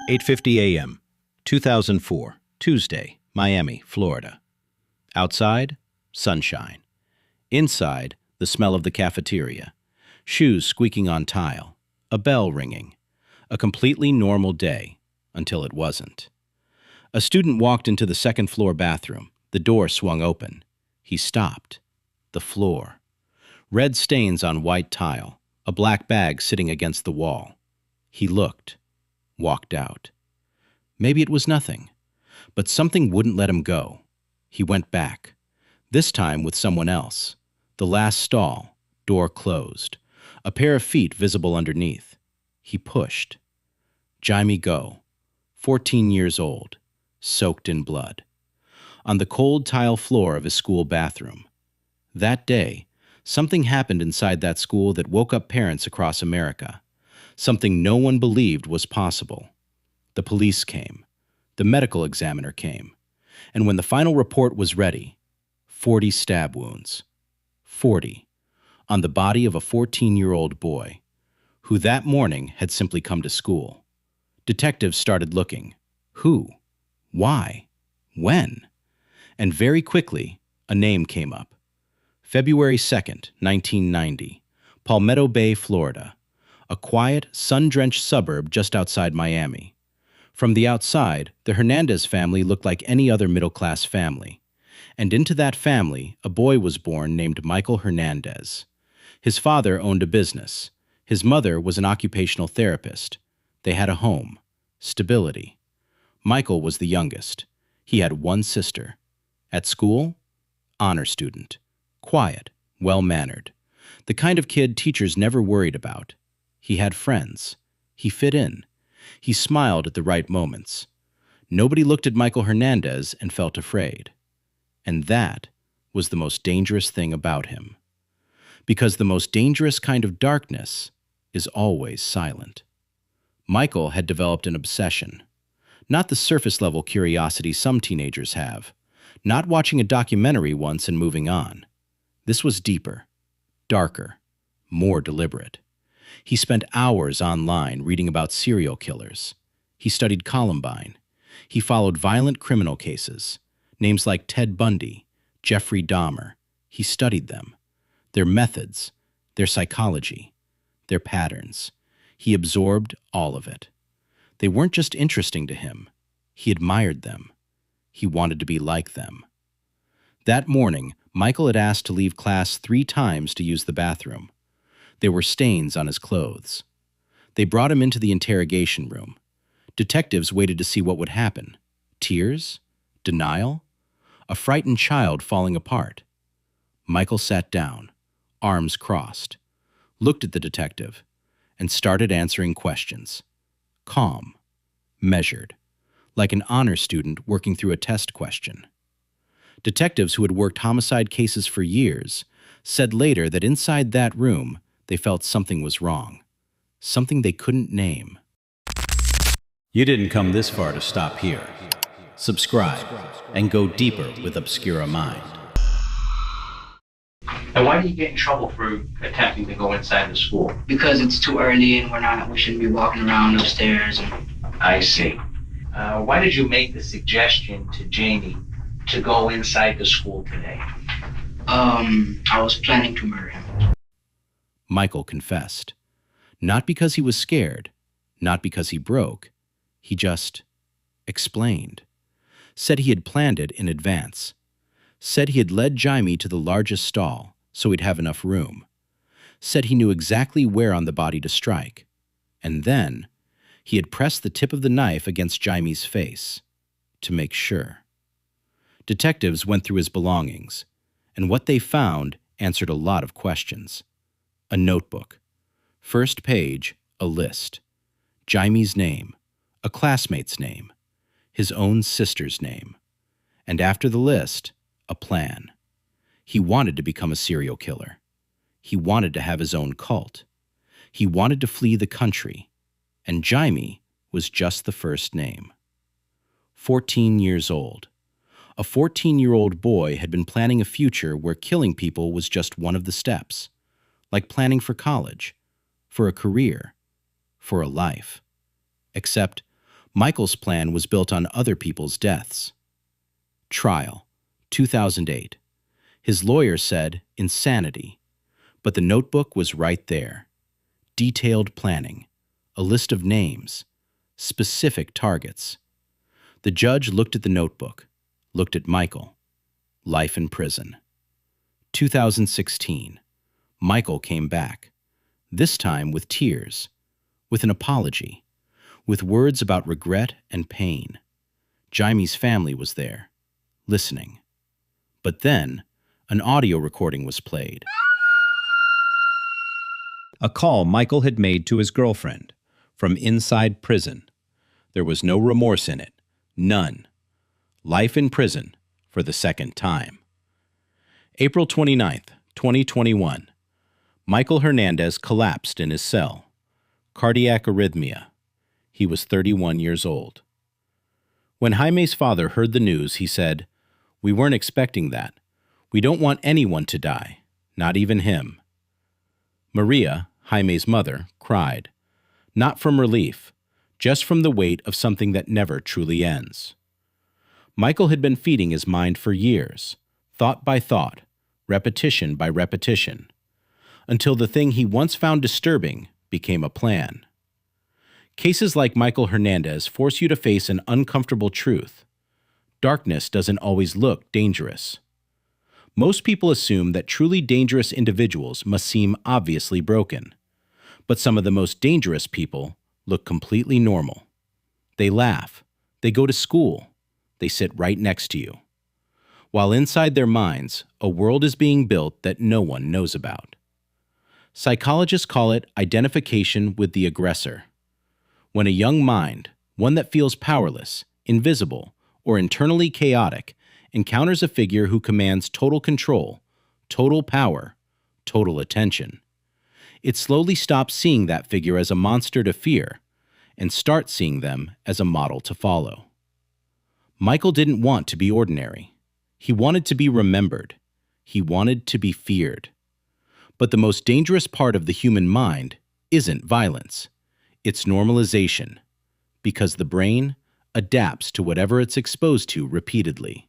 8:50 a.m., 2004, Tuesday, Miami, Florida. Outside, sunshine. Inside, the smell of the cafeteria. Shoes squeaking on tile. A bell ringing. A completely normal day, until it wasn't. A student walked into the second-floor bathroom. The door swung open. He stopped. The floor. Red stains on white tile. A black bag sitting against the wall. He looked. Walked out. Maybe it was nothing, but something wouldn't let him go. He went back, this time with someone else. The last stall, door closed, a pair of feet visible underneath. He pushed. Jaime Go, 14 years old, soaked in blood, on the cold tile floor of his school bathroom. That day, something happened inside that school that woke up parents across America. Something no one believed was possible. The police came. The medical examiner came. And when the final report was ready, 40 stab wounds. 40. On the body of a 14-year-old boy, who that morning had simply come to school. Detectives started looking. Who? Why? When? And very quickly, a name came up. February 2nd, 1990, Palmetto Bay, Florida. A quiet, sun-drenched suburb just outside Miami. From the outside, the Hernandez family looked like any other middle-class family. And into that family, a boy was born named Michael Hernandez. His father owned a business. His mother was an occupational therapist. They had a home. Stability. Michael was the youngest. He had one sister. At school? Honor student. Quiet, well-mannered. The kind of kid teachers never worried about. He had friends. He fit in. He smiled at the right moments. Nobody looked at Michael Hernandez and felt afraid. And that was the most dangerous thing about him. Because the most dangerous kind of darkness is always silent. Michael had developed an obsession. Not the surface-level curiosity some teenagers have. Not watching a documentary once and moving on. This was deeper, darker, more deliberate. He spent hours online reading about serial killers. He studied Columbine. He followed violent criminal cases, names like Ted Bundy, Jeffrey Dahmer. He studied them, their methods, their psychology, their patterns. He absorbed all of it. They weren't just interesting to him. He admired them. He wanted to be like them. That morning, Michael had asked to leave class 3 times to use the bathroom. There were stains on his clothes. They brought him into the interrogation room. Detectives waited to see what would happen. Tears? Denial? A frightened child falling apart. Michael sat down, arms crossed, looked at the detective, and started answering questions. Calm, measured, like an honor student working through a test question. Detectives who had worked homicide cases for years said later that inside that room, they felt something was wrong, something they couldn't name. You didn't come this far to stop here. Subscribe and go deeper with Obscura Mind. And why do you get in trouble for attempting to go inside the school? Because it's too early and we shouldn't be walking around upstairs. I see. Why did you make the suggestion to Jamie to go inside the school today? I was planning to murder him. Michael confessed. Not because he was scared, not because he broke. He just explained. Said he had planned it in advance. Said he had led Jaime to the largest stall so he'd have enough room. Said he knew exactly where on the body to strike. And then he had pressed the tip of the knife against Jaime's face to make sure. Detectives went through his belongings, and what they found answered a lot of questions. A notebook. First page, a list. Jaime's name, a classmate's name, his own sister's name. And after the list, a plan. He wanted to become a serial killer. He wanted to have his own cult. He wanted to flee the country. And Jaime was just the first name. 14 years old. A 14-year-old boy had been planning a future where killing people was just one of the steps. Like planning for college, for a career, for a life. Except Michael's plan was built on other people's deaths. Trial, 2008. His lawyer said insanity, but the notebook was right there. Detailed planning, a list of names, specific targets. The judge looked at the notebook, looked at Michael. Life in prison. 2016. Michael came back, this time with tears, with an apology, with words about regret and pain. Jaime's family was there, listening. But then, an audio recording was played. A call Michael had made to his girlfriend from inside prison. There was no remorse in it, none. Life in prison for the second time. April 29th, 2021. Michael Hernandez collapsed in his cell. Cardiac arrhythmia. He was 31 years old. When Jaime's father heard the news, he said, "We weren't expecting that. We don't want anyone to die, not even him." Maria, Jaime's mother, cried. Not from relief, just from the weight of something that never truly ends. Michael had been feeding his mind for years, thought by thought, repetition by repetition, until the thing he once found disturbing became a plan. Cases like Michael Hernandez force you to face an uncomfortable truth. Darkness doesn't always look dangerous. Most people assume that truly dangerous individuals must seem obviously broken, but some of the most dangerous people look completely normal. They laugh, they go to school, they sit right next to you, while inside their minds, a world is being built that no one knows about. Psychologists call it identification with the aggressor. When a young mind, one that feels powerless, invisible, or internally chaotic, encounters a figure who commands total control, total power, total attention, it slowly stops seeing that figure as a monster to fear and starts seeing them as a model to follow. Michael didn't want to be ordinary. He wanted to be remembered. He wanted to be feared. But the most dangerous part of the human mind isn't violence. It's normalization, because the brain adapts to whatever it's exposed to repeatedly,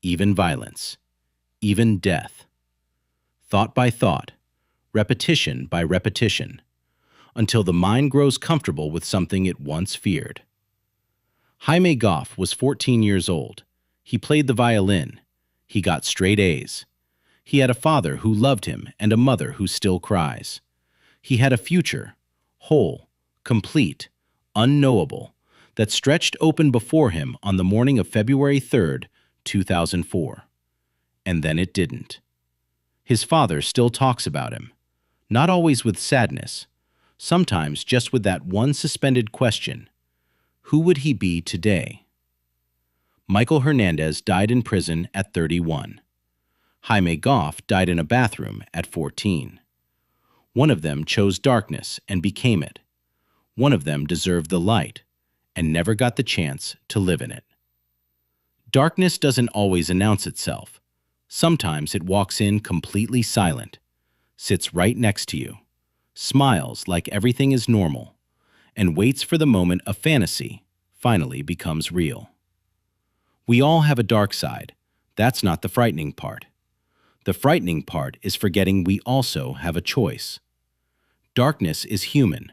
even violence, even death. Thought by thought, repetition by repetition, until the mind grows comfortable with something it once feared. Jaime Goff was 14 years old. He played the violin. He got straight A's. He had a father who loved him and a mother who still cries. He had a future, whole, complete, unknowable, that stretched open before him on the morning of February 3rd, 2004. And then it didn't. His father still talks about him, not always with sadness, sometimes just with that one suspended question: who would he be today? Michael Hernandez died in prison at 31. Jaime Goff died in a bathroom at 14. One of them chose darkness and became it. One of them deserved the light and never got the chance to live in it. Darkness doesn't always announce itself. Sometimes it walks in completely silent, sits right next to you, smiles like everything is normal, and waits for the moment a fantasy finally becomes real. We all have a dark side. That's not the frightening part. The frightening part is forgetting we also have a choice. Darkness is human.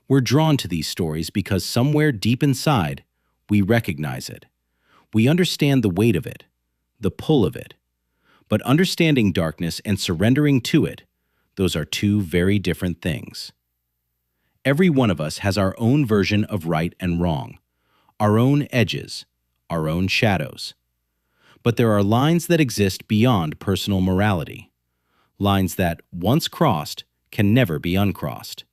We're drawn to these stories because somewhere deep inside, we recognize it. We understand the weight of it, the pull of it. But understanding darkness and surrendering to it, those are two very different things. Every one of us has our own version of right and wrong, our own edges, our own shadows. But there are lines that exist beyond personal morality, lines that, once crossed, can never be uncrossed,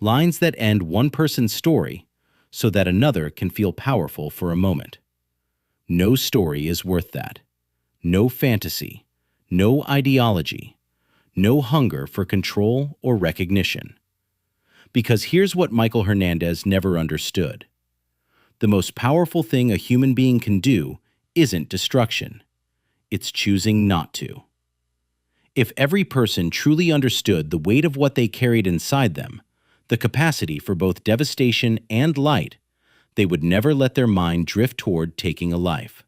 lines that end one person's story so that another can feel powerful for a moment. No story is worth that. No fantasy, no ideology, no hunger for control or recognition. Because here's what Michael Hernandez never understood. The most powerful thing a human being can do isn't destruction. It's choosing not to. If every person truly understood the weight of what they carried inside them, the capacity for both devastation and light, they would never let their mind drift toward taking a life.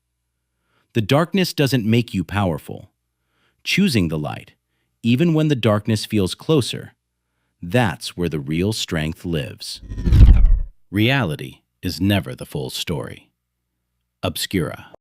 The darkness doesn't make you powerful. Choosing the light, even when the darkness feels closer, that's where the real strength lives. Reality is never the full story. Obscura.